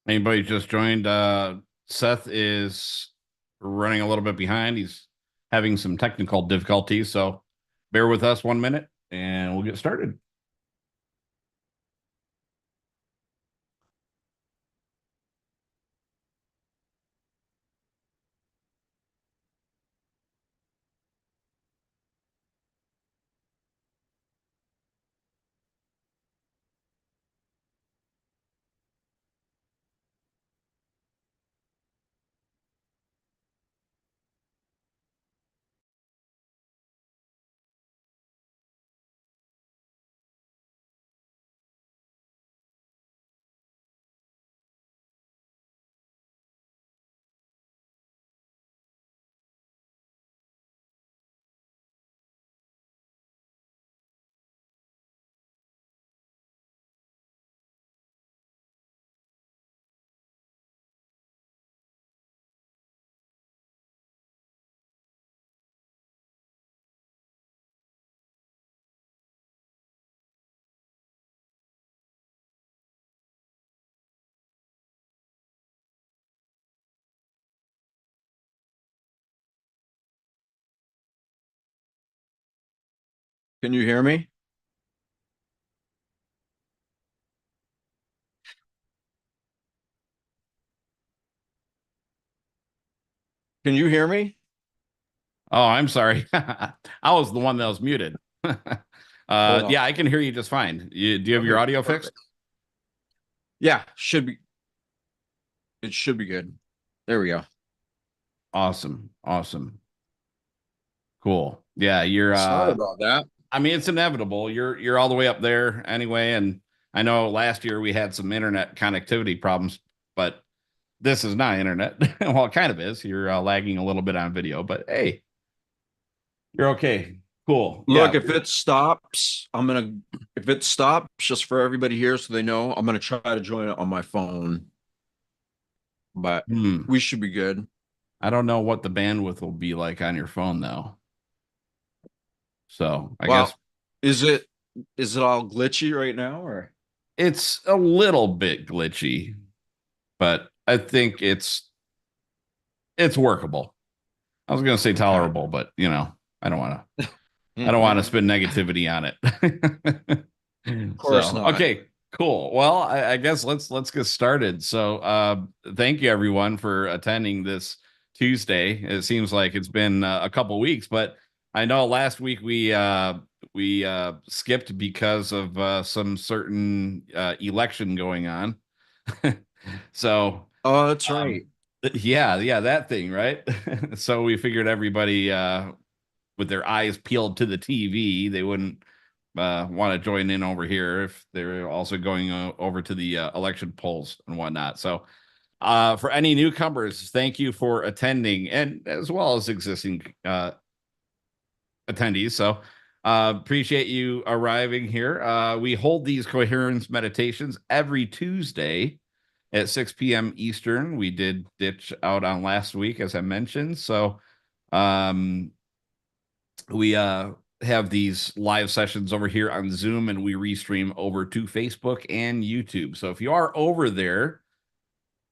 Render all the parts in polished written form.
Anybody just joined? Seth is running a little bit behind. He's having some technical difficulties, so bear with us 1 minute and we'll get started. Can you hear me? Can you hear me? Oh, I'm sorry. I was the one that was muted. Hold on. Yeah, I can hear you just fine. Do you have your Okay, audio fixed? perfect. Yeah, should be. It should be good. There we go. Awesome. Awesome. Cool. Yeah, you're Sorry about that. I mean it's inevitable. You're all the way up there anyway, and I know last year we had some internet connectivity problems, but this is not internet. Well, it kind of is. You're lagging a little bit on video, but hey, you're okay. Cool. Look, Yeah. if it stops, if it stops, just for everybody here so they know, I'm gonna try to join it on my phone, but Hmm. we should be good. I don't know what the bandwidth will be like on your phone though. So I guess Well, is it is it all glitchy right now or? it's a little bit glitchy, but I think it's workable. I was gonna say Okay. tolerable, but I don't want to. I don't want to Of spend negativity on it. course So, not. okay, cool. Well, I guess let's get started. So, thank you everyone for attending this Tuesday. It seems like it's been a couple weeks, but I know last week we skipped because of some certain election going on. So, Oh, that's um, right. yeah, that thing, right? So we figured everybody with their eyes peeled to the TV, they wouldn't want to join in over here if they're also going over to the election polls and whatnot. So, for any newcomers, thank you for attending, and as well as existing attendees. So, appreciate you arriving here. We hold these coherence meditations every Tuesday at 6 p.m. Eastern. We did ditch out on last week, as I mentioned. So, um, we have these live sessions over here on Zoom and we restream over to Facebook and YouTube. So if you are over there,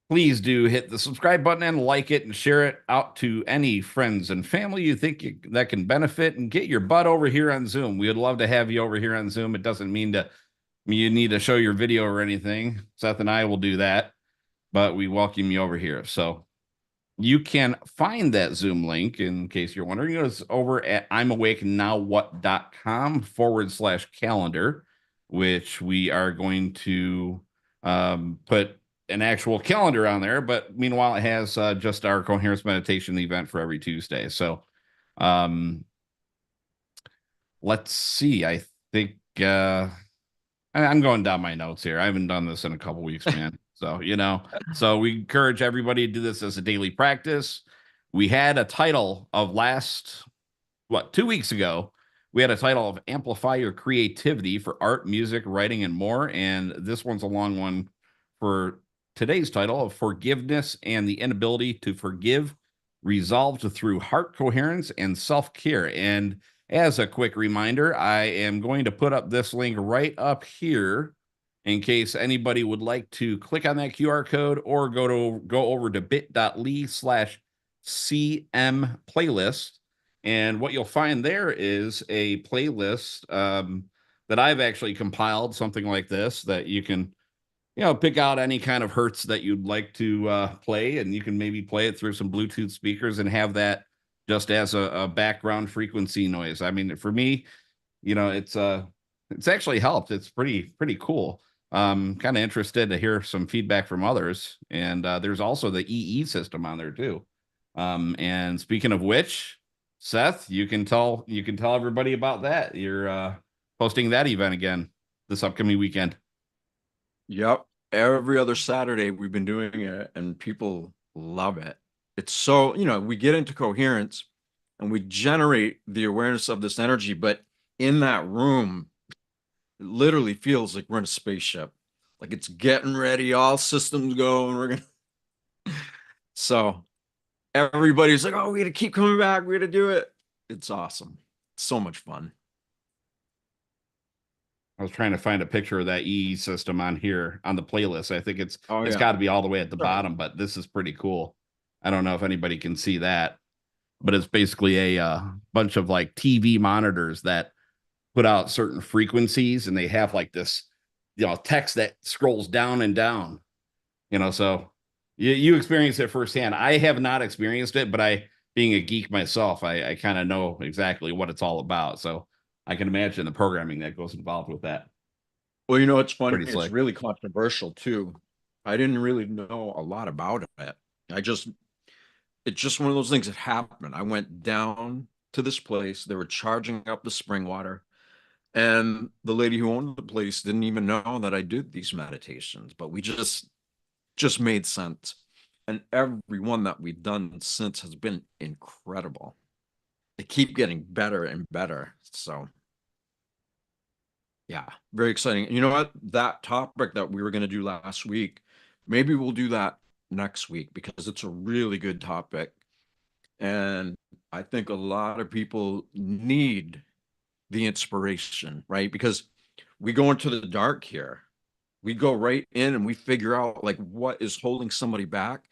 please do hit the subscribe button and like it and share it out to any friends and family you think that can benefit and get your butt over here on Zoom. We would love to have you over here on Zoom. It doesn't mean you need to show your video or anything. Seth and I will do that, but we welcome you over here. So you can find that Zoom link in case you're wondering. It's over at imawakenow.what.com/calendar, which we are going to put an actual calendar on there. But meanwhile, it has just our coherence meditation event for every Tuesday. So um, let's see. I think I'm going down my notes here. I haven't done this in a couple weeks, man. So, so we encourage everybody to do this as a daily practice. We had a title of 2 weeks ago. We had a title of Amplify Your Creativity for Art, Music, Writing, and More. And this one's a long one for today's title of Forgiveness and the Inability to Forgive, Resolved Through Heart Coherence and Self Care. And as a quick reminder, I am going to put up this link right up here in case anybody would like to click on that QR code or go over to bit.ly/CM playlist. And what you'll find there is a playlist that I've actually compiled, something like this, that you can, pick out any kind of hertz that you'd like to play, and you can maybe play it through some Bluetooth speakers and have that just as a background frequency noise. I mean, for me, it's actually helped. It's pretty cool. Kind of interested to hear some feedback from others. And there's also the EE system on there too. And speaking of which, Seth, you can tell everybody about that. You're hosting that event again this upcoming weekend. Yep. Every other Saturday we've been doing it and people love it. It's so, we get into coherence and we generate the awareness of this energy, but in that room, it literally feels like we're in a spaceship. Like it's getting ready, all systems go, and we're gonna. So everybody's like, "Oh, we got to keep coming back. We got to do it." It's awesome. So much fun. I was trying to find a picture of that EE system on here on the playlist. I think it's Oh it's yeah. got to be all the way at the Sorry. bottom, but this is pretty cool. I don't know if anybody can see that, but it's basically a bunch of like TV monitors that put out certain frequencies, and they have like this, text that scrolls down and down. So you experience it firsthand. I have not experienced it, but being a geek myself, I kind of know exactly what it's all about. So I can imagine the programming that goes involved with that. Well, it's funny. Pretty It's slick. really controversial too. I didn't really know a lot about it. I just, it's just one of those things that happened. I went down to this place. They were charging up the spring water. And the lady who owned the place didn't even know that I did these meditations, but we just made sense. And every one that we've done since has been incredible. They keep getting better and better. So yeah, very exciting. You know what? That topic that we were going to do last week, maybe we'll do that next week because it's a really good topic. And I think a lot of people need the inspiration, right? Because we go into the dark here. We go right in and we figure out like what is holding somebody back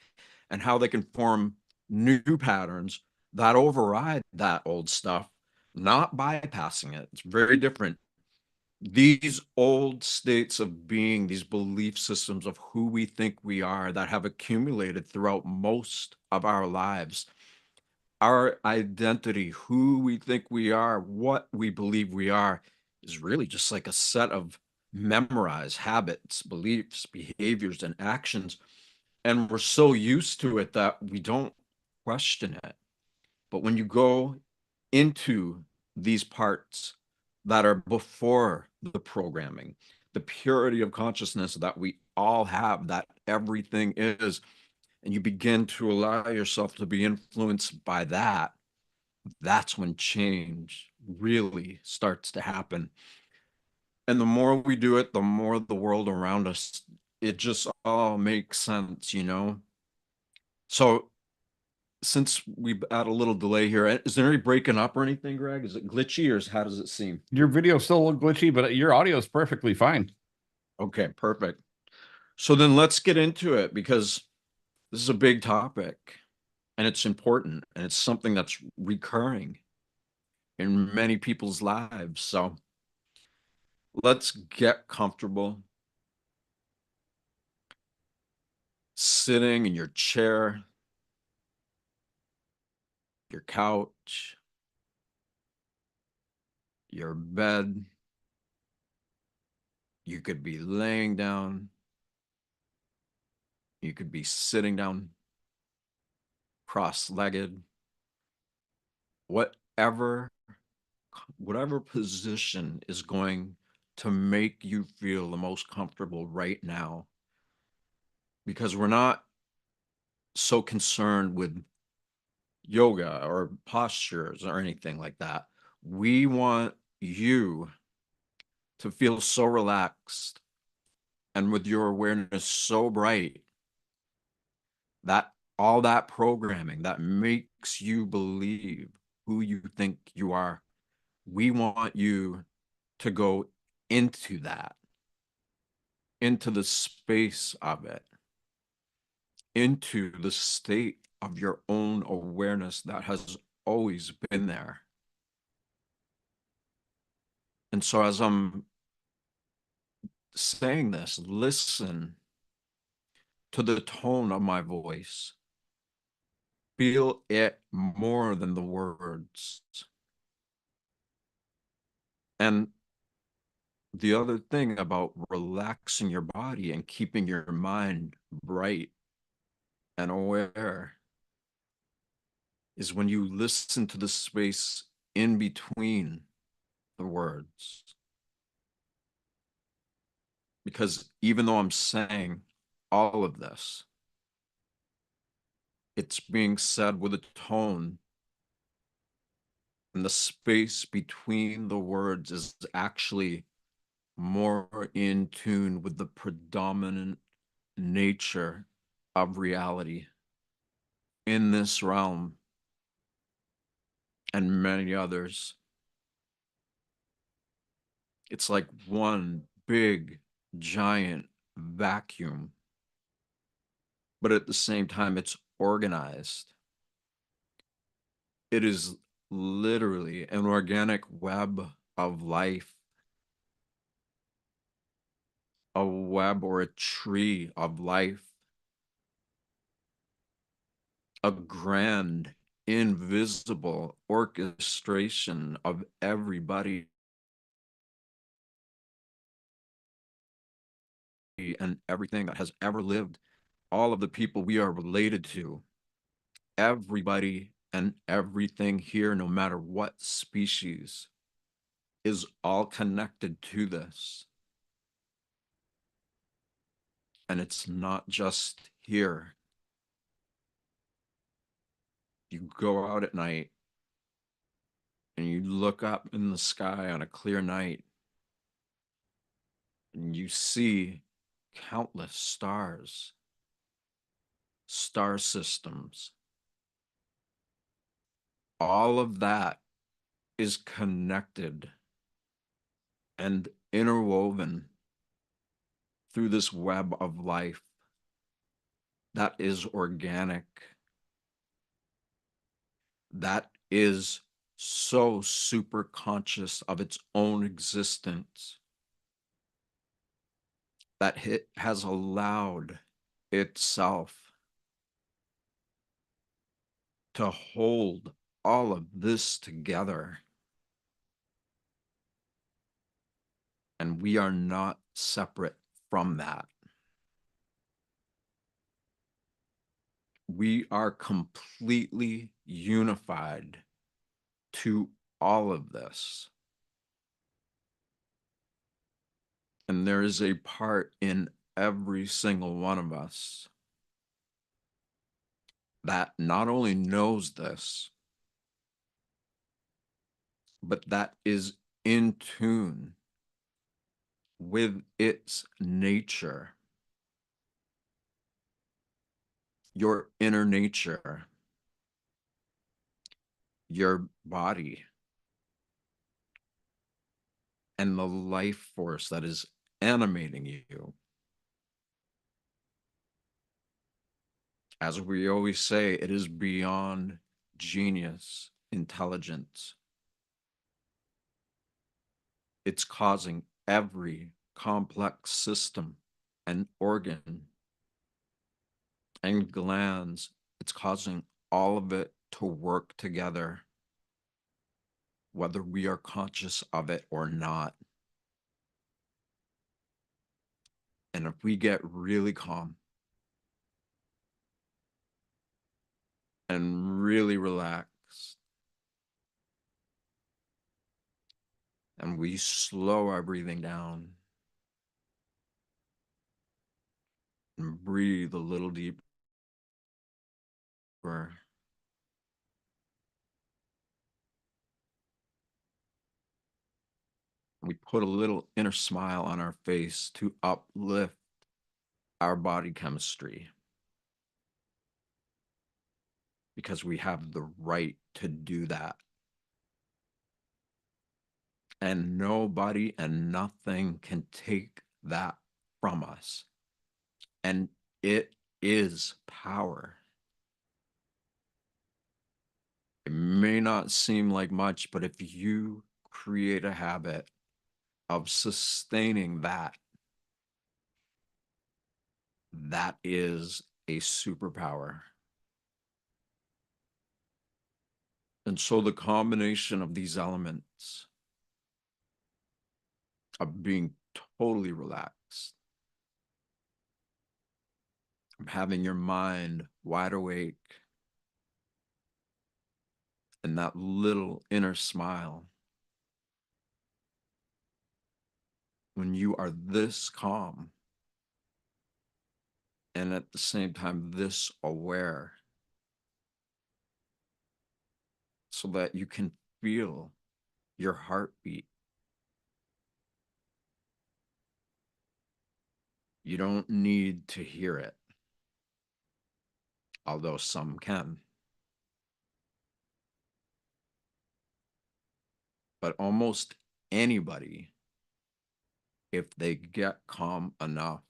and how they can form new patterns that override that old stuff, not bypassing it. It's very different. These old states of being, these belief systems of who we think we are that have accumulated throughout most of our lives, our identity, who we think we are, what we believe we are, is really just like a set of memorized habits, beliefs, behaviors, and actions. And we're so used to it that we don't question it. But when you go into these parts that are before the programming, the purity of consciousness that we all have, that everything is, and you begin to allow yourself to be influenced by that, that's when change really starts to happen. And the more we do it, the more the world around us, it just all makes sense. So since we've had a little delay here, is there any breaking up or anything, Greg? Is it glitchy or how does it seem? Your video still a little glitchy, but your audio is perfectly fine. Okay, perfect. So then let's get into it because this is a big topic and it's important and it's something that's recurring in many people's lives. So let's get comfortable sitting in your chair, your couch, your bed. You could be laying down. You could be sitting down, cross-legged, whatever whatever position is going to make you feel the most comfortable right now, because we're not so concerned with yoga or postures or anything like that. We want you to feel so relaxed and with your awareness so bright that all that programming that makes you believe who you think you are, we want you to go into that. into the space of it, into the state of your own awareness that has always been there. And so as I'm saying this, listen to the tone of my voice. Feel it more than the words. And the other thing about relaxing your body and keeping your mind bright and aware is when you listen to the space in between the words. Because even though I'm saying all of this, it's being said with a tone, and the space between the words is actually more in tune with the predominant nature of reality in this realm and many others. It's like one big, giant vacuum, but at the same time, it's organized. It is literally an organic web of life, a web or a tree of life, a grand, invisible orchestration of everybody and everything that has ever lived, all of the people we are related to, everybody and everything here, no matter what species, is all connected to this. And it's not just here. You go out at night and you look up in the sky on a clear night and you see countless stars, star systems. All of that is connected and interwoven through this web of life that is organic, that is so super conscious of its own existence, that it has allowed itself to hold all of this together. And we are not separate from that. We are completely unified to all of this. And there is a part in every single one of us that not only knows this, but that is in tune with its nature, your inner nature, your body, and the life force that is animating you. As we always say, it is beyond genius, intelligence. It's causing every complex system and organ and glands, it's causing all of it to work together, whether we are conscious of it or not. And if we get really calm and really relaxed, and we slow our breathing down and breathe a little deeper, we put a little inner smile on our face to uplift our body chemistry, because we have the right to do that. And nobody and nothing can take that from us. And it is power. It may not seem like much, but if you create a habit of sustaining that, that is a superpower. And so the combination of these elements of being totally relaxed, of having your mind wide awake, and that little inner smile, when you are this calm and at the same time this aware, so that you can feel your heartbeat. You don't need to hear it, although some can. But almost anybody, if they get calm enough,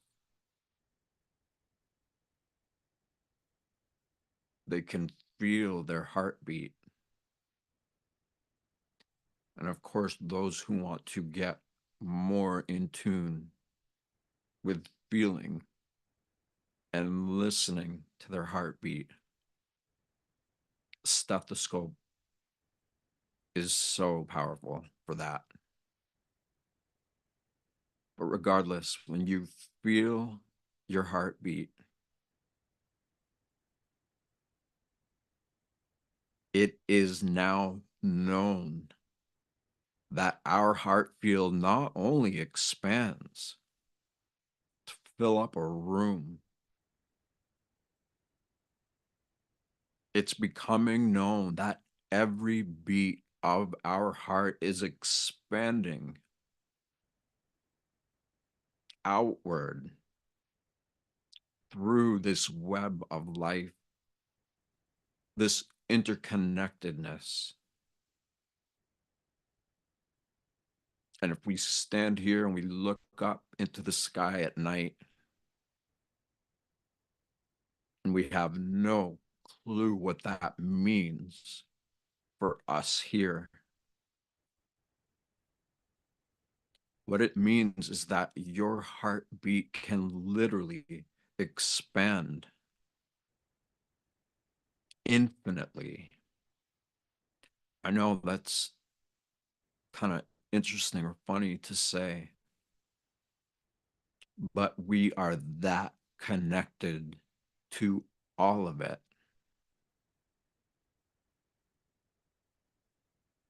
they can feel their heartbeat. And of course, those who want to get more in tune with feeling and listening to their heartbeat, stethoscope is so powerful for that. But regardless, when you feel your heartbeat, it is now known that our heart field not only expands to fill up a room, it's becoming known that every beat of our heart is expanding outward through this web of life, this interconnectedness. And if we stand here and we look up into the sky at night, and we have no clue what that means for us here, what it means is that your heartbeat can literally expand infinitely. I know that's kind of interesting or funny to say, but we are that connected to all of it.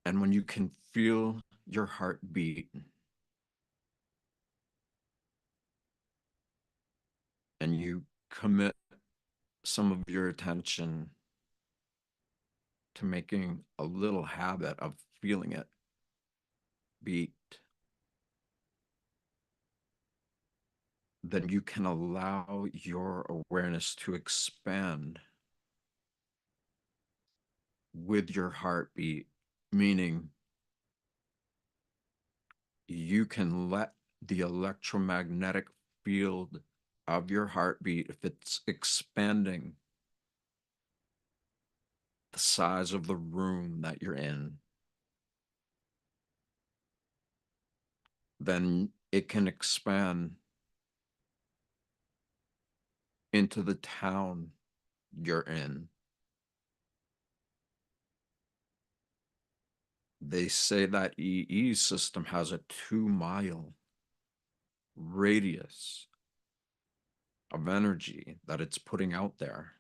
And when you can feel your heartbeat and you commit some of your attention to making a little habit of feeling it beat, then you can allow your awareness to expand with your heartbeat, meaning you can let the electromagnetic field of your heartbeat, if it's expanding the size of the room that you're in, then it can expand into the town you're in. They say that EE system has a 2-mile radius of energy that it's putting out there.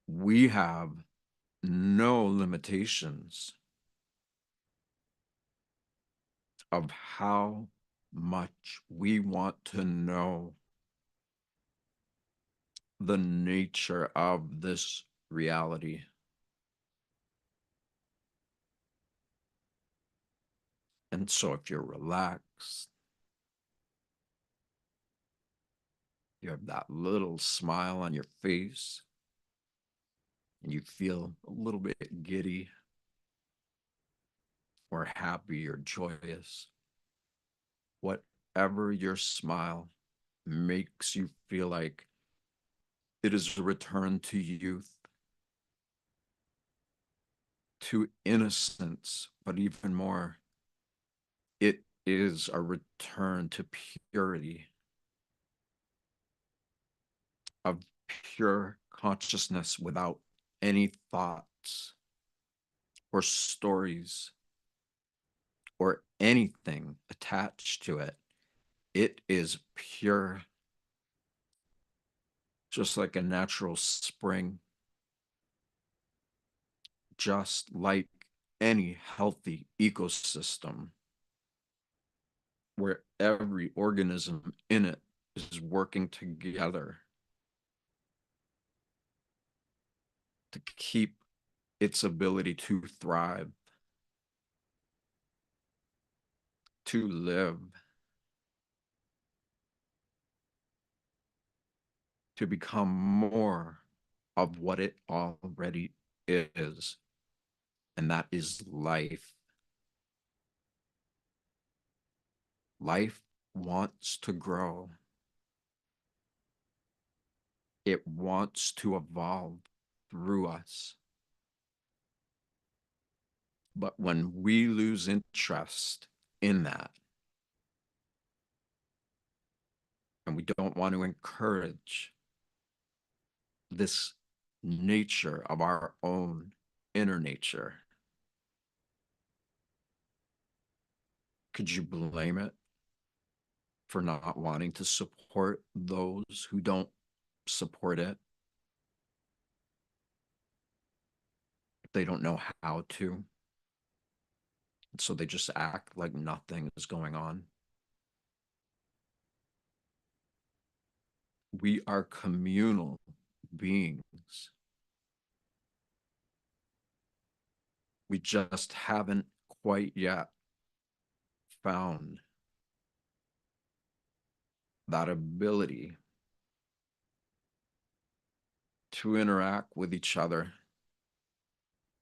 We have no limitations of how much we want to know the nature of this reality. And so if you're relaxed, you have that little smile on your face, and you feel a little bit giddy or happy or joyous, whatever your smile makes you feel like, it is a return to youth, to innocence, but even more, it is a return to purity, of pure consciousness without any thoughts or stories or anything attached to it. It is pure, just like a natural spring, just like any healthy ecosystem where every organism in it is working together to keep its ability to thrive, to live, to become more of what it already is, and that is life. Life wants to grow. It wants to evolve through us. But when we lose interest in that, and we don't want to encourage this nature of our own inner nature, could you blame it for not wanting to support those who don't support it? They don't know how to, so they just act like nothing is going on. We are communal beings. We just haven't quite yet found that ability to interact with each other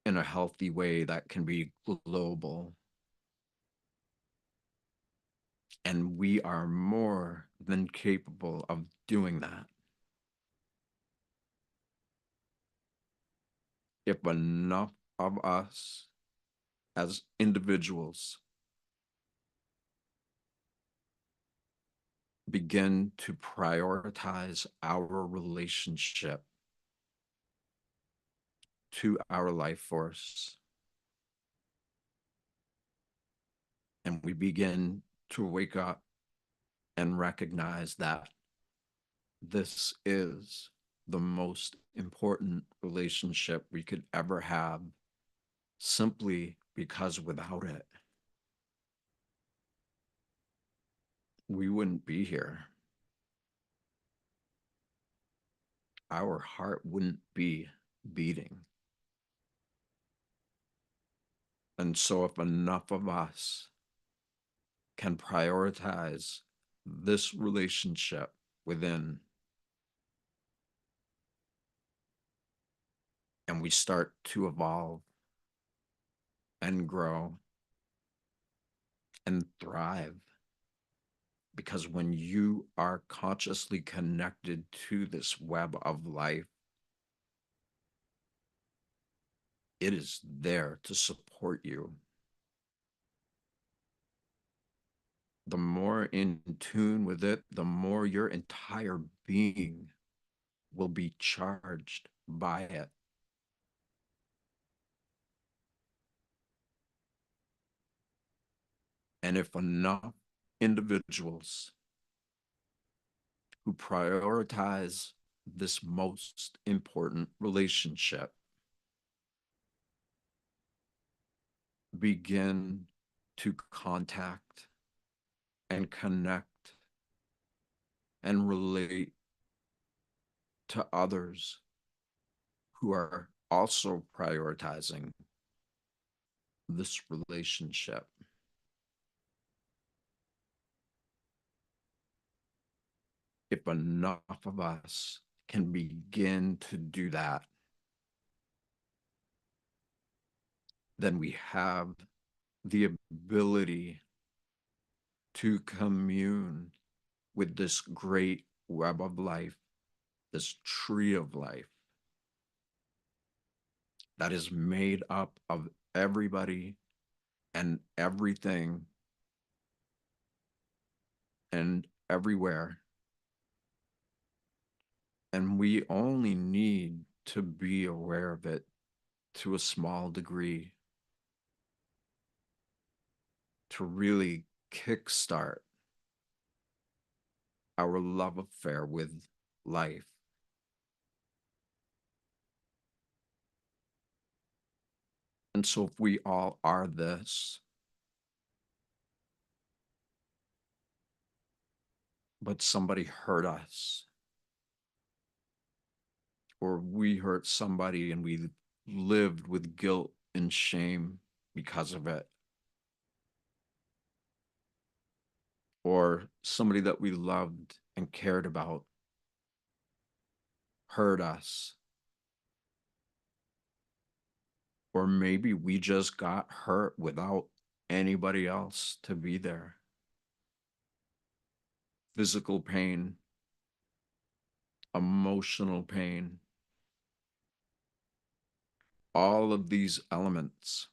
in a healthy way that can be global. And we are more than capable of doing that. If enough of us as individuals begin to prioritize our relationship to our life force, and we begin to wake up and recognize that this is the most important relationship we could ever have, simply because without it, we wouldn't be here. Our heart wouldn't be beating. And so, if enough of us can prioritize this relationship within, and we start to evolve and grow and thrive, because when you are consciously connected to this web of life, it is there to support you. The more in tune with it, the more your entire being will be charged by it. And if enough individuals who prioritize this most important relationship begin to contact and connect and relate to others who are also prioritizing this relationship, if enough of us can begin to do that, then we have the ability to commune with this great web of life, this tree of life that is made up of everybody and everything and everywhere. And we only need to be aware of it to a small degree to really kickstart our love affair with life. And so, if we all are this, but somebody hurt us, or we hurt somebody and we lived with guilt and shame because of it, or somebody that we loved and cared about hurt us, or maybe we just got hurt without anybody else to be there. Physical pain, emotional pain, all of these elements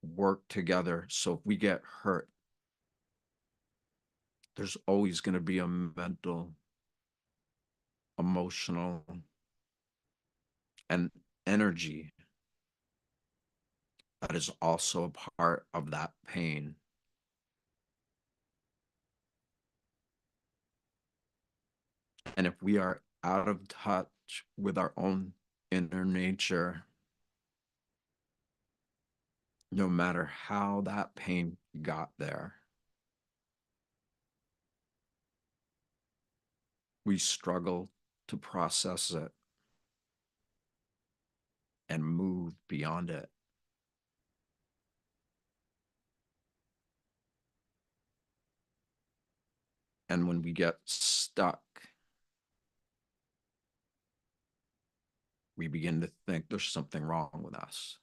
work together. So if we get hurt, there's always going to be a mental, emotional, and energy that is also a part of that pain. And if we are out of touch with our own inner nature, no matter how that pain got there, we struggle to process it and move beyond it. And when we get stuck, we begin to think there's something wrong with us.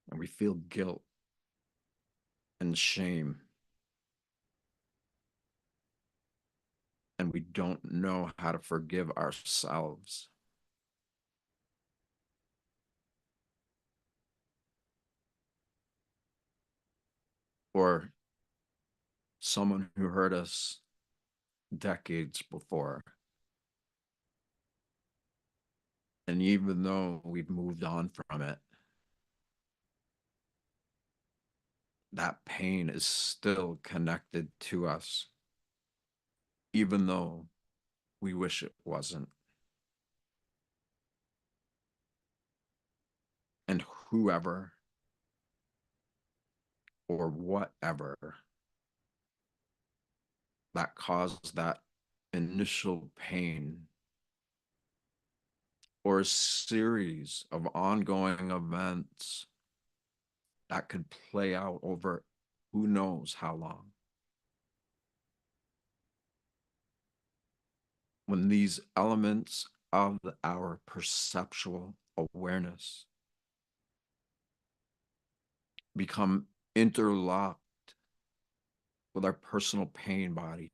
And we feel guilt and shame. And we don't know how to forgive ourselves. Or someone who hurt us decades before. And even though we've moved on from it, that pain is still connected to us, even though we wish it wasn't. And whoever or whatever that caused that initial pain or a series of ongoing events that could play out over who knows how long. When these elements of our perceptual awareness become interlocked with our personal pain body,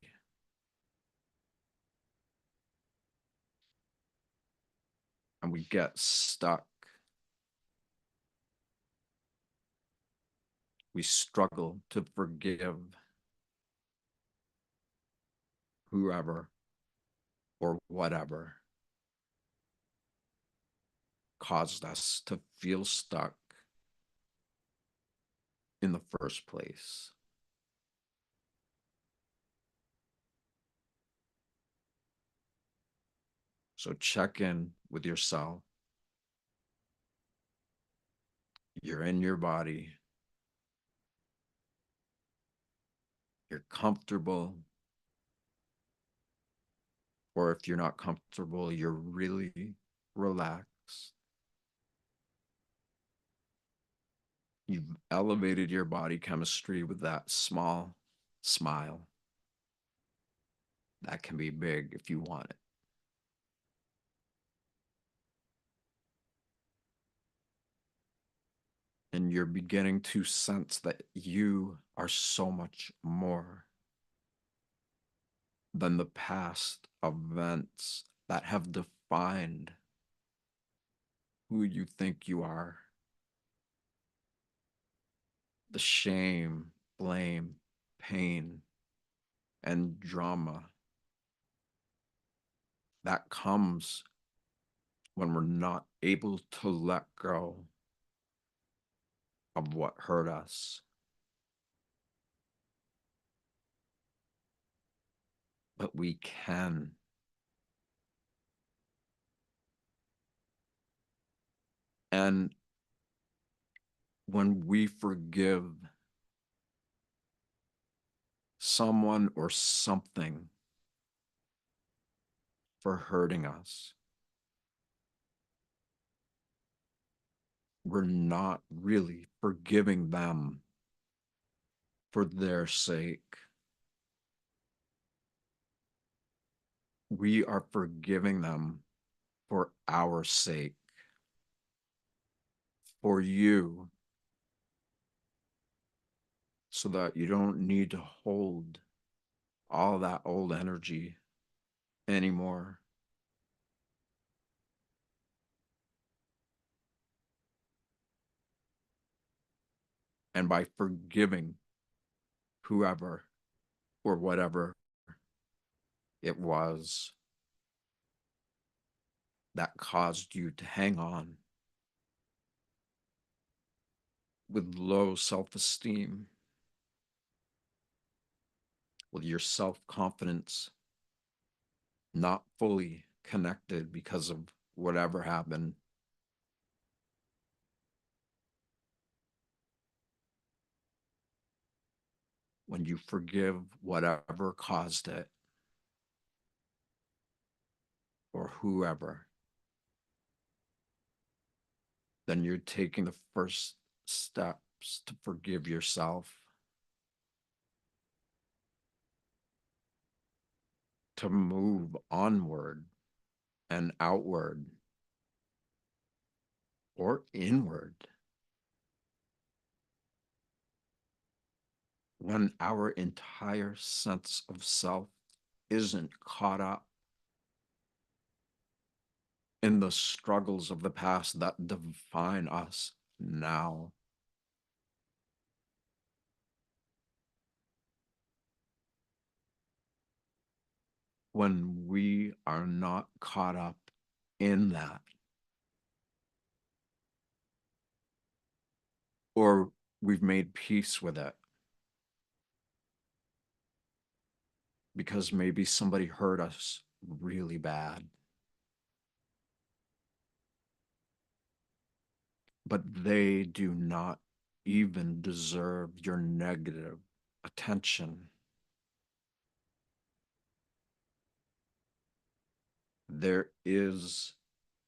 and we get stuck, we struggle to forgive whoever or whatever caused us to feel stuck in the first place. So check in with yourself. You're in your body. You're comfortable. Or if you're not comfortable, you're really relaxed. You've elevated your body chemistry with that small smile. That can be big if you want it. you're beginning to sense that you are so much more than the past events that have defined who you think you are. The shame, blame, pain, and drama that comes when we're not able to let go of what hurt us. But we can. And when we forgive someone or something for hurting us, we're not really forgiving them for their sake. We are forgiving them for our sake, for you, so that you don't need to hold all that old energy anymore. And by forgiving whoever or whatever it was that caused you to hang on with low self-esteem, with your self-confidence not fully connected because of whatever happened. When you forgive whatever caused it or whoever, then you're taking the first steps to forgive yourself, to move onward and outward or inward. When our entire sense of self isn't caught up in the struggles of the past that define us now. When we are not caught up in that, or we've made peace with it because maybe somebody hurt us really bad, but they do not even deserve your negative attention. There is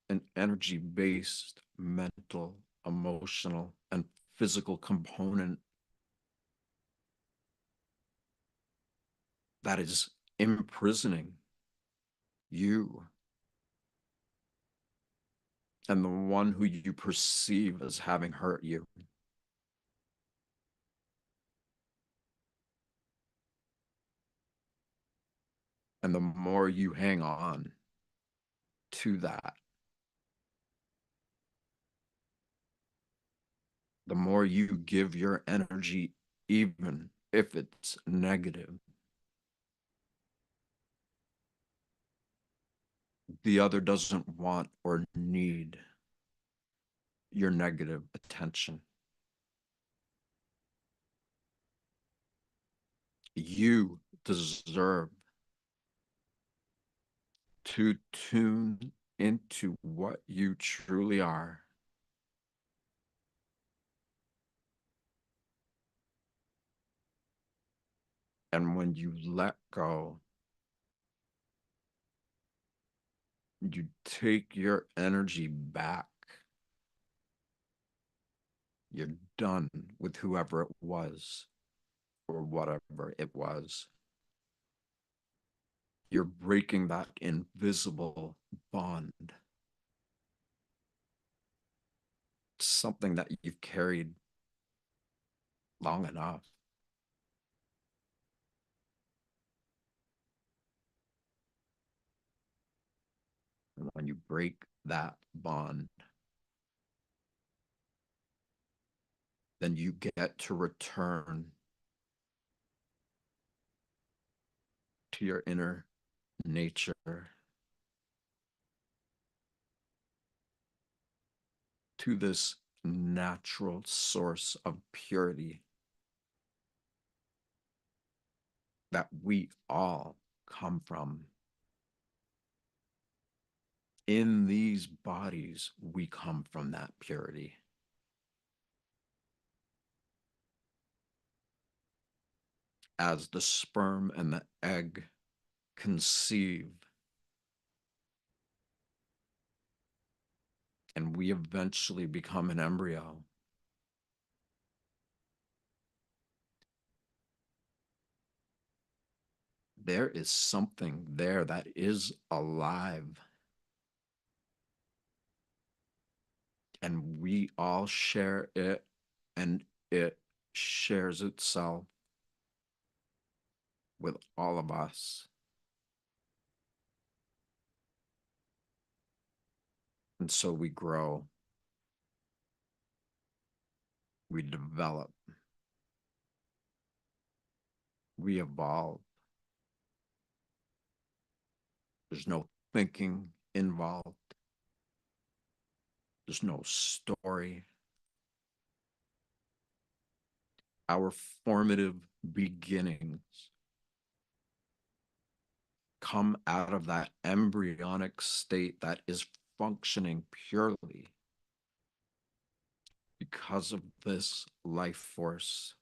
an energy-based mental, emotional, and physical component that is imprisoning you and the one who you perceive as having hurt you. And the more you hang on to that, the more you give your energy, even if it's negative, the other doesn't want or need your negative attention. You deserve to tune into what you truly are. And when you let go, you take your energy back. You're done with whoever it was or whatever it was. You're breaking that invisible bond. Something that you've carried long enough. And when you break that bond, then you get to return to your inner nature, to this natural source of purity that we all come from. In these bodies, we come from that purity. As the sperm and the egg conceive, and we eventually become an embryo, there is something there that is alive. And we all share it, and it shares itself with all of us. And so we grow, we develop, we evolve. There's no thinking involved, there's no story. Our formative beginnings come out of that embryonic state that is functioning purely because of this life force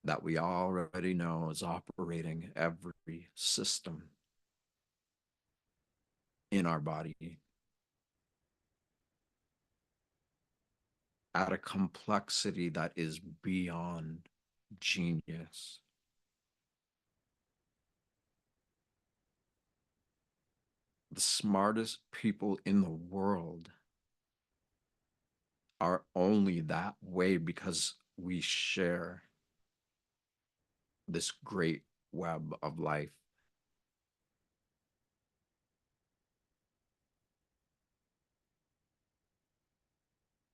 that we already know is operating every system in our body at a complexity that is beyond genius. The smartest people in the world are only that way because we share this great web of life.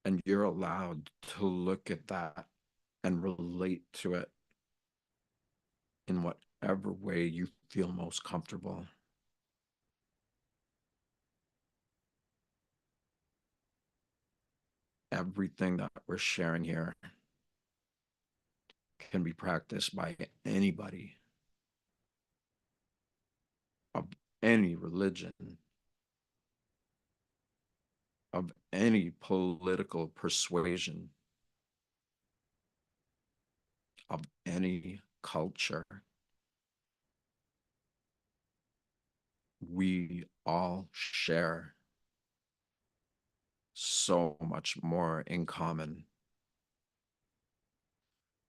And you're allowed to look at that and relate to it in whatever way you feel most comfortable. Everything that we're sharing here can be practiced by anybody of any religion, of any political persuasion, of any culture. We all share so much more in common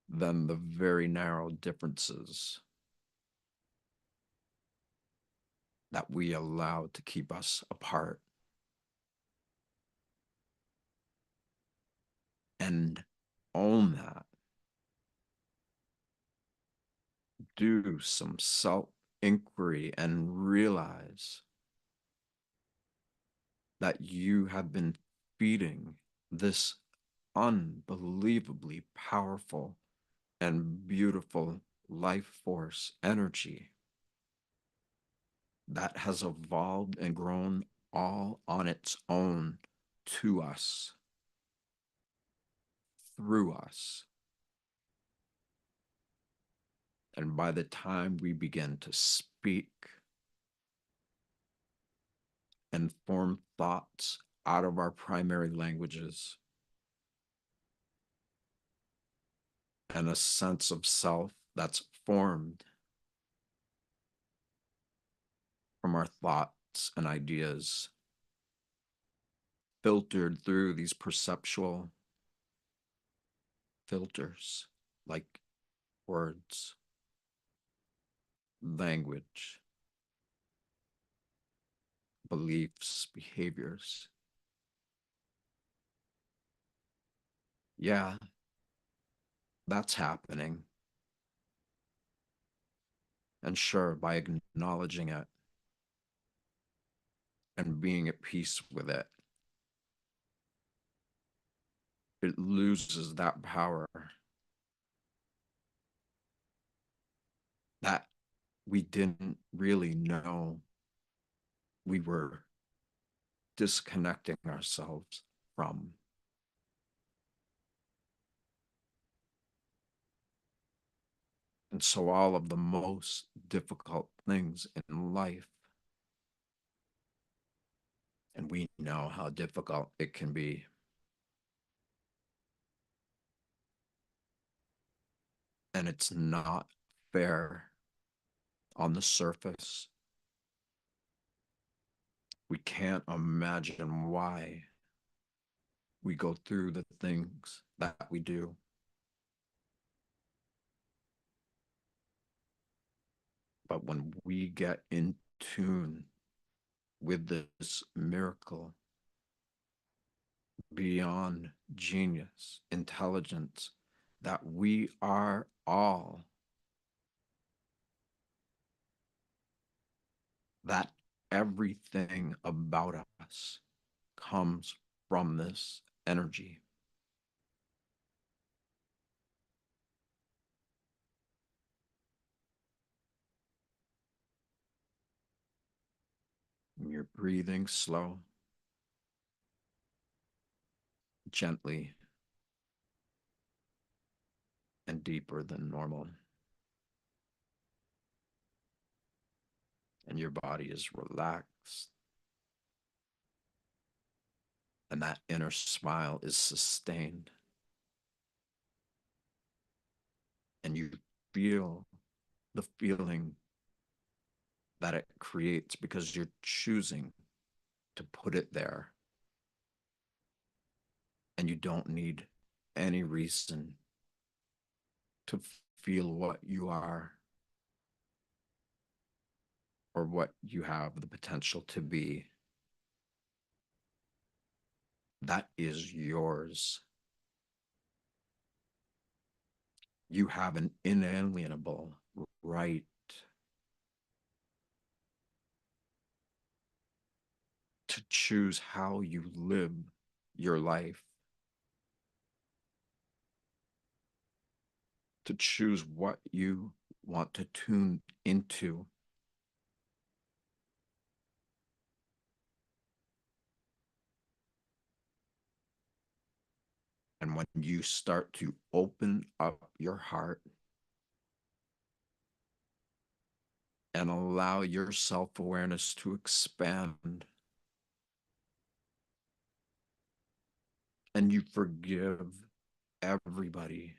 than the very narrow differences that we allow to keep us apart. And own that. Do some self inquiry and realize that you have been feeding this unbelievably powerful and beautiful life force energy that has evolved and grown all on its own to us, through us. And by the time we begin to speak and form thoughts out of our primary languages, and a sense of self that's formed from our thoughts and ideas, filtered through these perceptual filters like words, language, beliefs, behaviors. Yeah, that's happening. And sure, by acknowledging it and being at peace with it, it loses that power that we didn't really know we were disconnecting ourselves from. And so all of the most difficult things in life, and we know how difficult it can be, and it's not fair on the surface. We can't imagine why we go through the things that we do. But when we get in tune with this miracle beyond genius, intelligence, that we are all, that everything about us comes from this energy. You're breathing slow, gently, and deeper than normal. And your body is relaxed. And that inner smile is sustained. And you feel the feeling that it creates because you're choosing to put it there. And you don't need any reason to feel what you are or what you have the potential to be. That is yours. You have an inalienable right to choose how you live your life, to choose what you want to tune into. And when you start to open up your heart and allow your self-awareness to expand, and you forgive everybody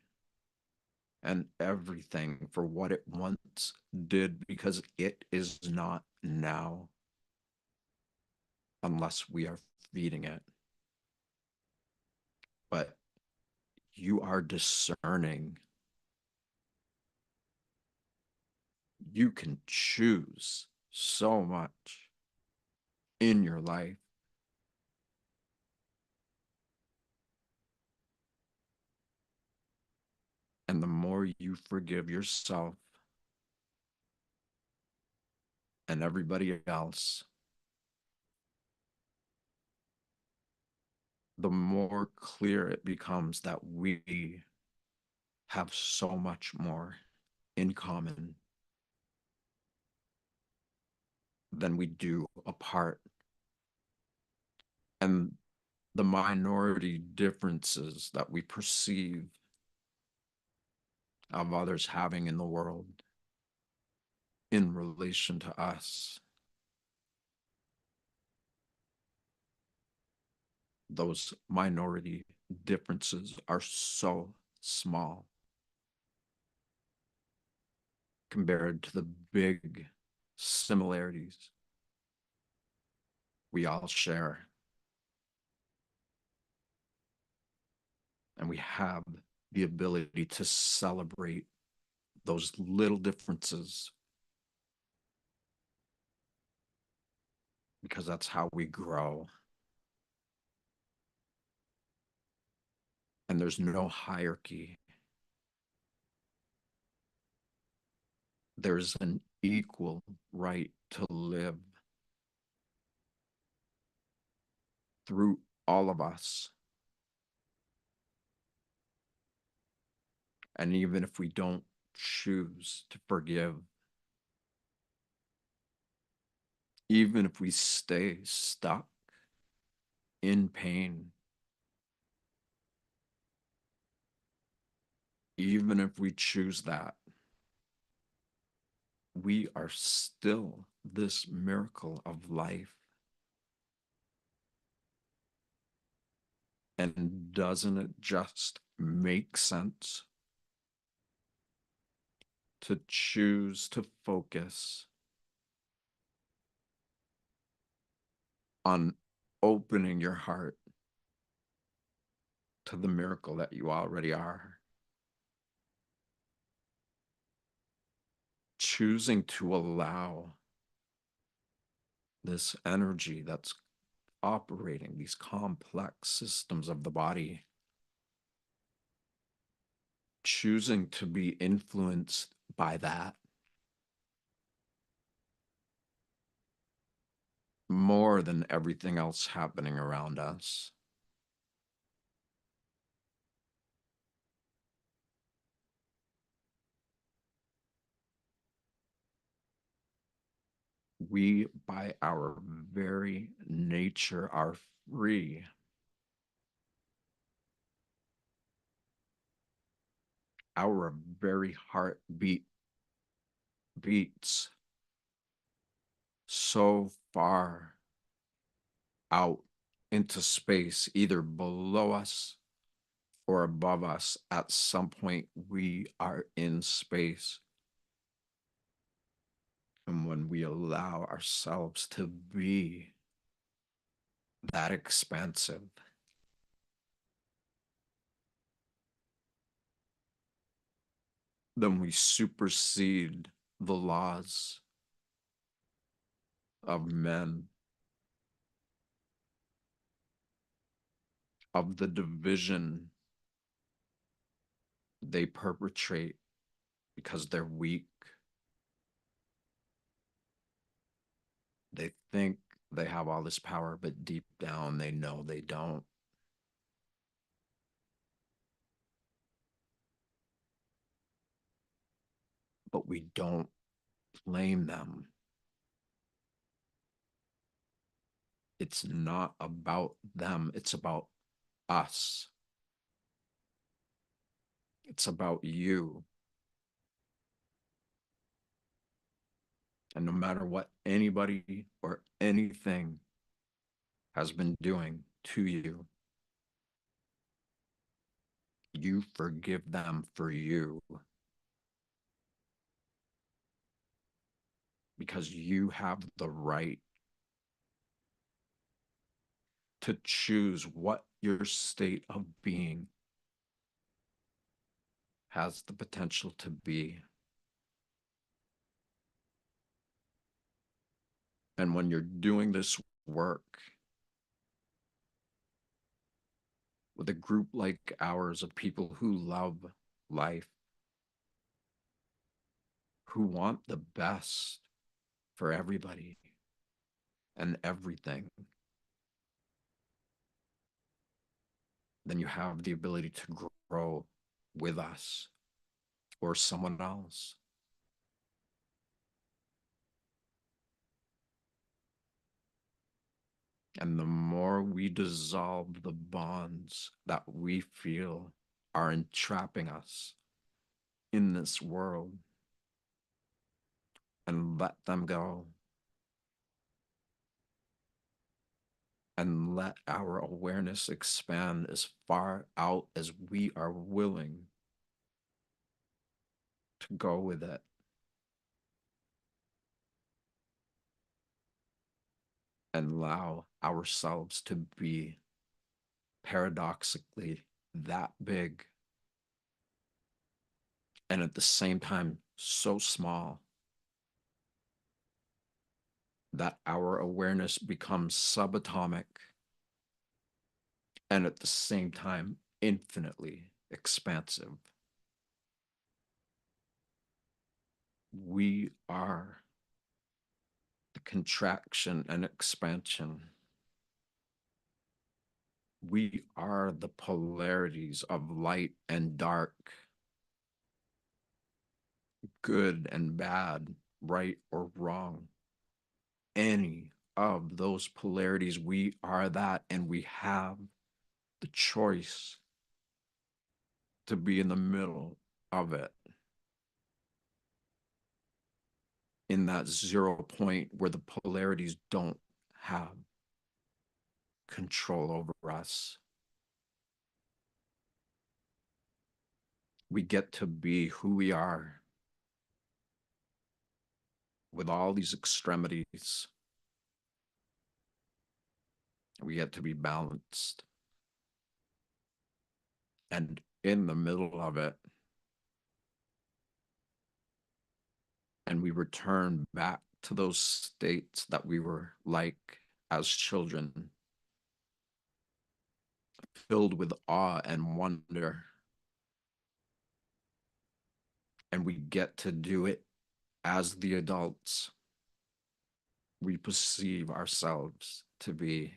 and everything for what it once did, because it is not now unless we are feeding it. But you are discerning. You can choose so much in your life. And the more you forgive yourself and everybody else, the more clear it becomes that we have so much more in common than we do apart. And the minority differences that we perceive of others having in the world in relation to us, those minority differences are so small compared to the big similarities we all share. And we have the ability to celebrate those little differences because that's how we grow. And there's no hierarchy there's an equal right to live through all of us. And even if we don't choose to forgive, even if we stay stuck in pain, even if we choose that, we are still this miracle of life. And doesn't it just make sense to choose to focus on opening your heart to the miracle that you already are? Choosing to allow this energy that's operating these complex systems of the body, choosing to be influenced by that more than everything else happening around us. We, by our very nature, are free. Our very heartbeat beats so far out into space, either below us or above us. At some point, we are in space. And when we allow ourselves to be that expansive, then we supersede the laws of men, of the division they perpetrate because they're weak. They think they have all this power, but deep down they know they don't. But we don't blame them. It's not about them, it's about us. It's about you. And no matter what anybody or anything has been doing to you, you forgive them for you, because you have the right to choose what your state of being has the potential to be. And when you're doing this work with a group like ours of people who love life, who want the best for everybody and everything, then you have the ability to grow with us or someone else. And the more we dissolve the bonds that we feel are entrapping us in this world and let them go, and let our awareness expand as far out as we are willing to go with it, and allow ourselves to be paradoxically that big and at the same time so small that our awareness becomes subatomic and at the same time infinitely expansive. We are the contraction and expansion. We are the polarities of light and dark, good and bad, right or wrong. Any of those polarities, we are that, and we have the choice to be in the middle of it, in that 0 point where the polarities don't have control over us. We get to be who we are with all these extremities. We get to be balanced. And in the middle of it, and we return back to those states that we were like as children, filled with awe and wonder. And we get to do it as the adults we perceive ourselves to be.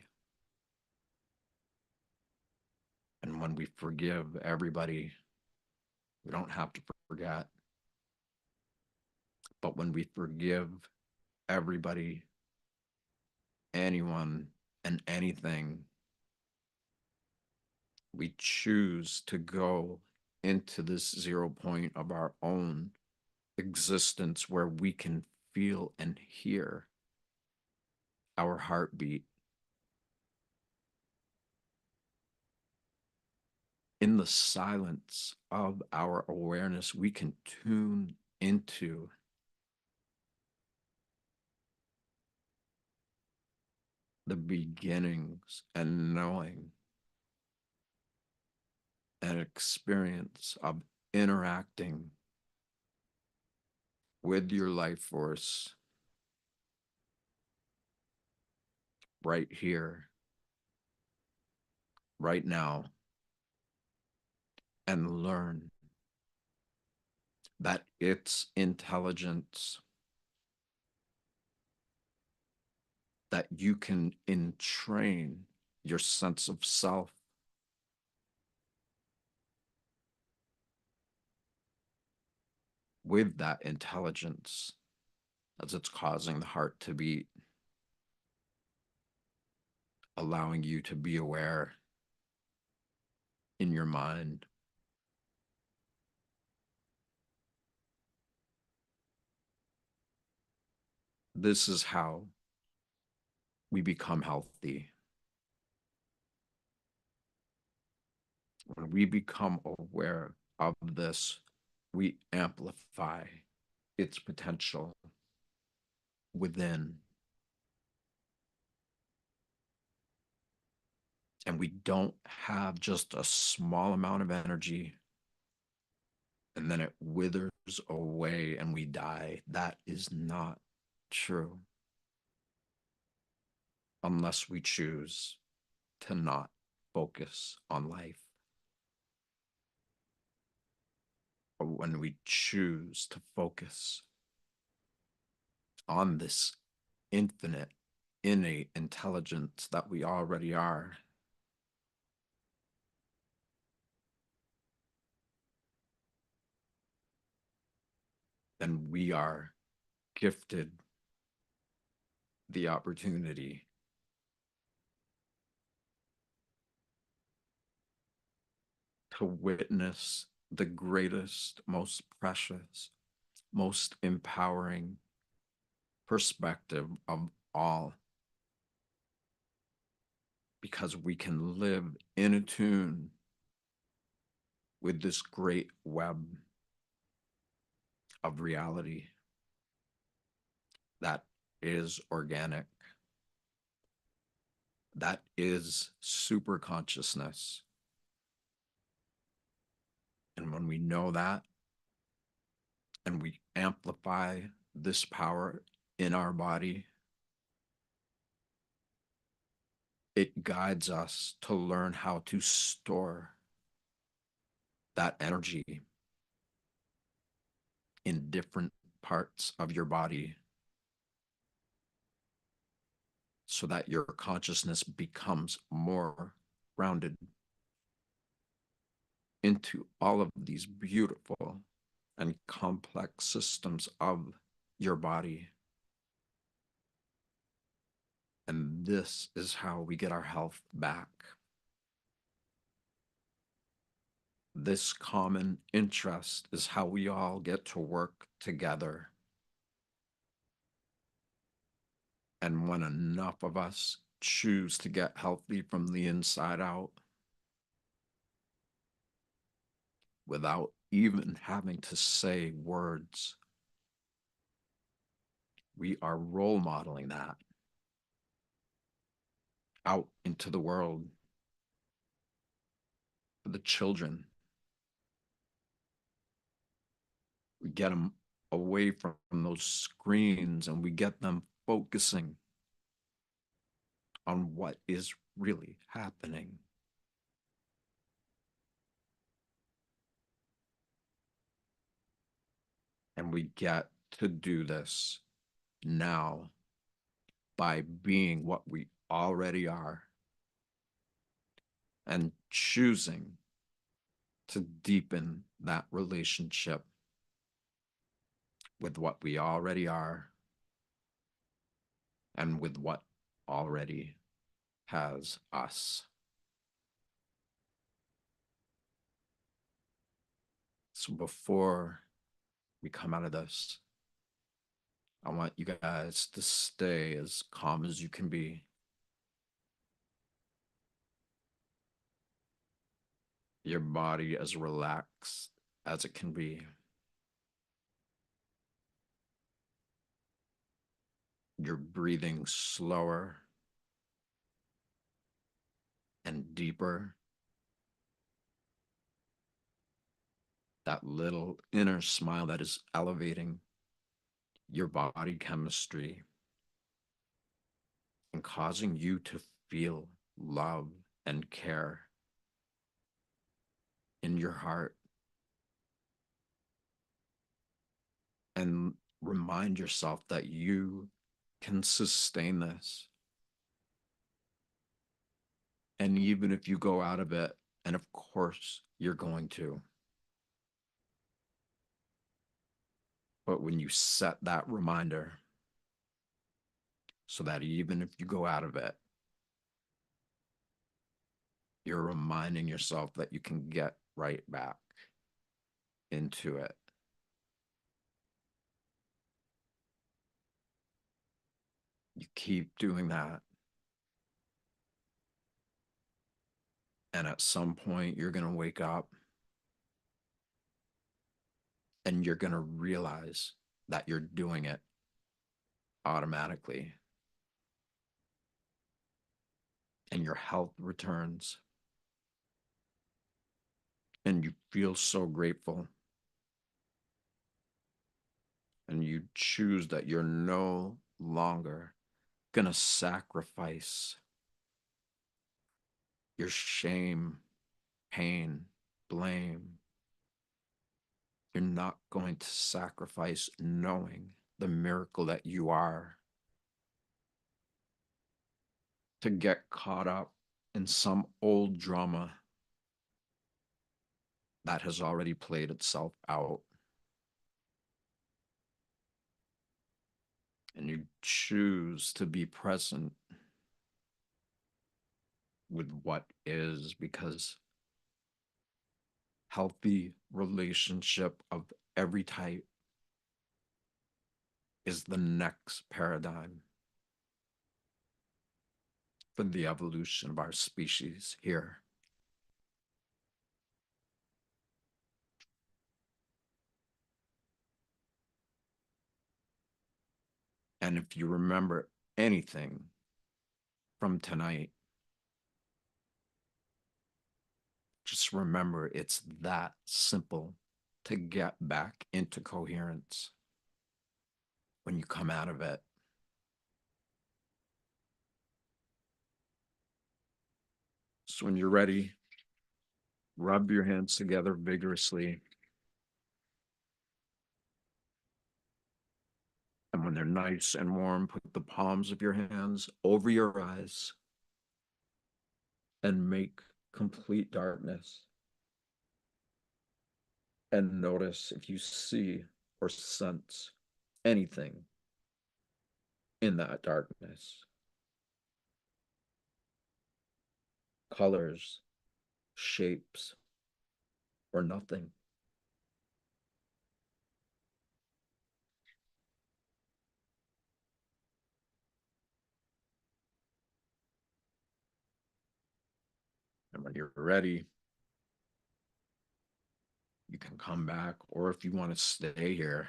And when we forgive everybody, we don't have to forget. But when we forgive everybody, anyone, and anything, we choose to go into this 0 point of our own existence where we can feel and hear our heartbeat. In the silence of our awareness, we can tune into the beginnings and knowing and experience of interacting with your life force right here, right now, and learn that its intelligence, that you can entrain your sense of self with that intelligence as it's causing the heart to beat, allowing you to be aware in your mind. This is how we become healthy. When we become aware of this, we amplify its potential within. And we don't have just a small amount of energy and then it withers away and we die. That is not true unless we choose to not focus on life. Or when we choose to focus on this infinite, innate intelligence that we already are, then we are gifted the opportunity to witness the greatest, most precious, most empowering perspective of all, because we can live in attune with this great web of reality that is organic, that is super consciousness. And when we know that and we amplify this power in our body, it guides us to learn how to store that energy in different parts of your body so that your consciousness becomes more grounded into all of these beautiful and complex systems of your body. And this is how we get our health back. This common interest is how we all get to work together. And when enough of us choose to get healthy from the inside out, without even having to say words, we are role modeling that out into the world for the children. We get them away from those screens and we get them focusing on what is really happening. And we get to do this now by being what we already are and choosing to deepen that relationship with what we already are and with what already has us. So before we come out of this, I want you guys to stay as calm as you can be. Your body as relaxed as it can be. You're breathing slower and deeper. That little inner smile that is elevating your body chemistry and causing you to feel love and care in your heart. And remind yourself that you can sustain this. And even if you go out of it, and of course you're going to, but when you set that reminder so that even if you go out of it, you're reminding yourself that you can get right back into it. You keep doing that. And at some point, you're going to wake up and you're going to realize that you're doing it automatically. And your health returns. And you feel so grateful. And you choose that you're no longer going to sacrifice your shame, pain, blame. You're not going to sacrifice knowing the miracle that you are to get caught up in some old drama that has already played itself out. And you choose to be present with what is, because healthy relationship of every type is the next paradigm for the evolution of our species here. And if you remember anything from tonight, just remember it's that simple to get back into coherence when you come out of it. So when you're ready, rub your hands together vigorously. And when they're nice and warm, put the palms of your hands over your eyes and make complete darkness. And notice if you see or sense anything in that darkness. Colors, shapes, or nothing. And when you're ready, you can come back, or if you want to stay here,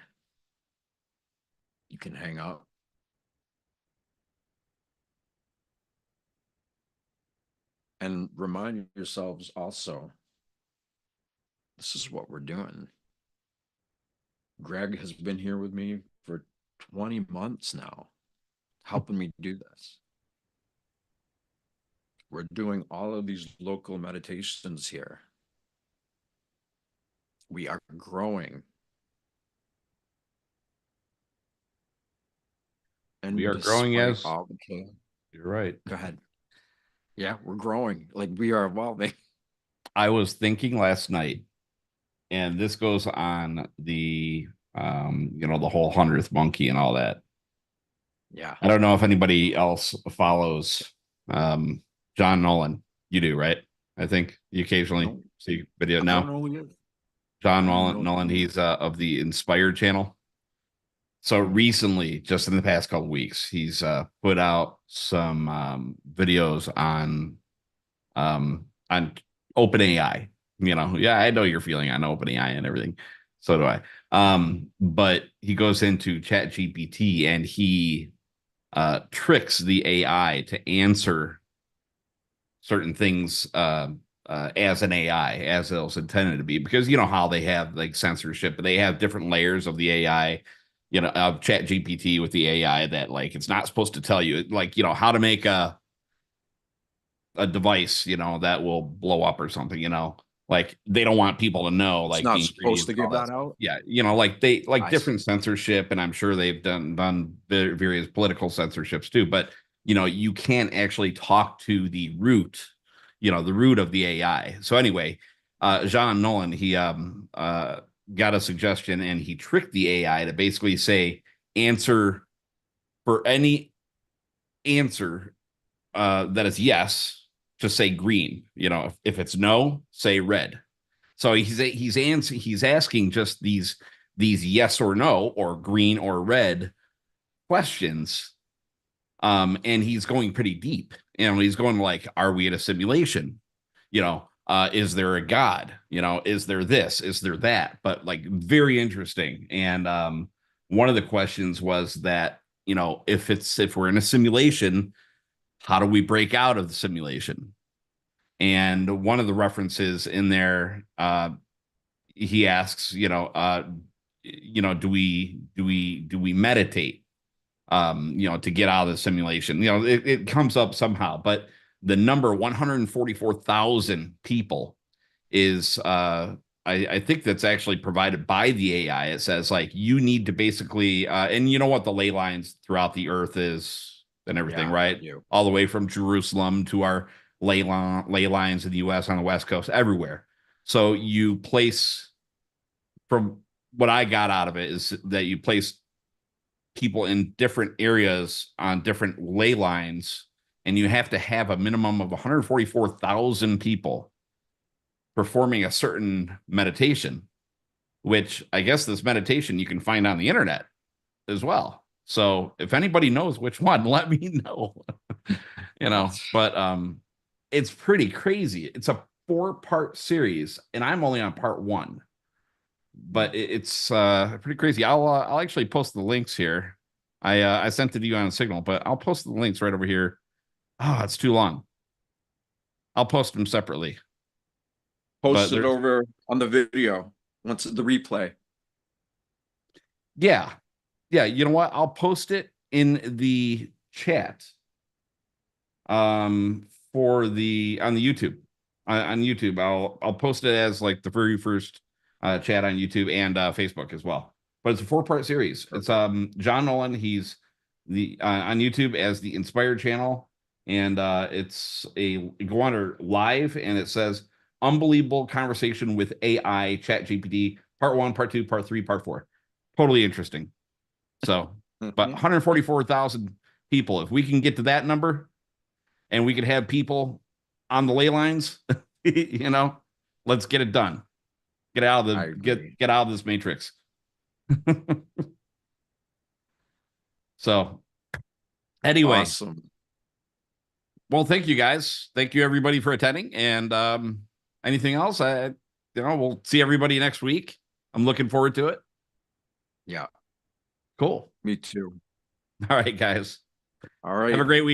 you can hang up. And remind yourselves also, this is what we're doing. Greg has been here with me for 20 months now, helping me do this. We're doing all of these local meditations here. We are growing. And We are growing despite as all the chaos, you're right. go ahead. Yeah, we're growing. Like we are evolving. I was thinking last night, and this goes on the the whole 100th monkey and all that. Yeah. I don't know if anybody else follows um John Nolan. You do, right? I think you occasionally No, see video I don't now. know who he is. John I don't even know Nolan, who he is. he's of the Inspired channel. So recently, just in the past couple weeks, he's put out some videos on OpenAI. Yeah, I know you're feeling on OpenAI and everything. So do I. But he goes into Chat GPT and he tricks the AI to answer certain things as an AI, as it was intended to be, because you know how they have like censorship, but they have different layers of the AI, of Chat GPT with the AI that like it's not supposed to tell you, like, how to make a device, that will blow up or something, like they don't want people to know It's like the not supposed ingredients to and all give that that stuff. out. Yeah, like they like I see. different censorship, and I'm sure they've done various political censorships too. But you can't actually talk to the root, the root of the AI. So anyway, Jean Nolan, he got a suggestion and he tricked the AI to basically say answer for any answer that is yes, just say green. If it's no, say red. So he's asking just these yes or no or green or red questions, and he's going pretty deep. He's going like, are we in a simulation? Is there a god? Is there this? Is there that? But like very interesting. And one of the questions was that if we're in a simulation, how do we break out of the simulation? And one of the references in there, he asks, do we meditate, to get out of the simulation? It comes up somehow, but the number 144,000 people is, I think that's actually provided by the AI. It says like you need to basically, and you know what the ley lines throughout the earth is and everything, Yeah, I right? do. All the way from Jerusalem to our ley lines in the U.S. on the West Coast, everywhere. So you place, from what I got out of it, is that you place people in different areas on different ley lines, and you have to have a minimum of 144,000 people performing a certain meditation, which I guess this meditation you can find on the internet as well. So if anybody knows which one, let me know. But it's pretty crazy. It's a 4-part series, and I'm only on part 1. But it's pretty crazy. I'll actually post the links here. I sent it to you on a Signal, but I'll post the links right over here. Oh, it's too long. I'll post them separately. But Post it there's over on the video once the replay. Yeah, yeah. You know what? I'll post it in the chat. For the on the YouTube, on YouTube, I'll post it as like the very first chat on YouTube and Facebook as well. but it's a 4-part series. It's John Nolan. He's the on YouTube as the Inspired Channel, and it's a go on or live, and it says unbelievable conversation with AI Chat GPT, part 1, part 2, part 3, part 4. Totally interesting. So, but Mhm. 144,000 people. If we can get to that number, and we could have people on the ley lines, you know, let's get it done. Get out of I the agree. get out of this matrix. So anyway, Awesome. well, thank you guys. Thank you everybody for attending. And anything else? We'll see everybody next week. I'm looking forward to it. Yeah, Cool. me too. All right, guys. All Have a right. great week.